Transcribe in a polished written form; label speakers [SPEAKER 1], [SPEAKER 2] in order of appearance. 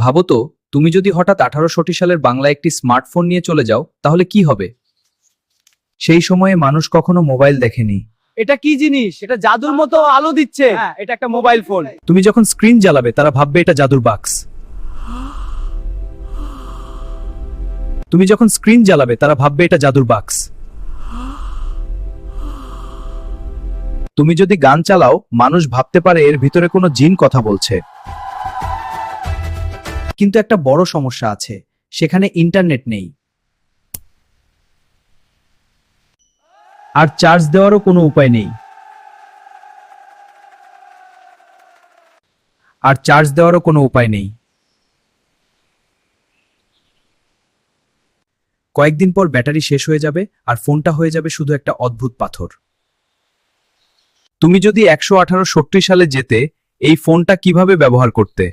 [SPEAKER 1] ভাবো তো, তুমি যদি হঠাৎ 1860 সালের বাংলায় একটি স্মার্টফোন নিয়ে চলে যাও, তাহলে কি হবে? সেই সময়ে মানুষ কখনো মোবাইল দেখেনি।
[SPEAKER 2] এটা কি জিনিস? এটা জাদুর মতো আলো দিচ্ছে। হ্যাঁ, এটা একটা মোবাইল ফোন।
[SPEAKER 1] তুমি যখন স্ক্রিন জ্বালাবে তারা ভাববে এটা জাদুর বাক্স। তুমি যখন স্ক্রিন জ্বালাবে তারা ভাববে এটা জাদুর বাক্স। তুমি যদি গান চালাও, মানুষ ভাবতে পারে এর ভিতরে কোনো জিন কথা বলছে। কিন্তু একটা বড় সমস্যা আছে, সেখানে ইন্টারনেট নেই। আর চার্জ দেওয়ারও কোনো উপায় নেই। কয়েকদিন পর ব্যাটারি শেষ হয়ে যাবে আর ফোনটা হয়ে যাবে শুধু একটা অদ্ভুত পাথর। তুমি যদি 1860 সালে যেতে, এই ফোনটা কিভাবে ব্যবহার করতে?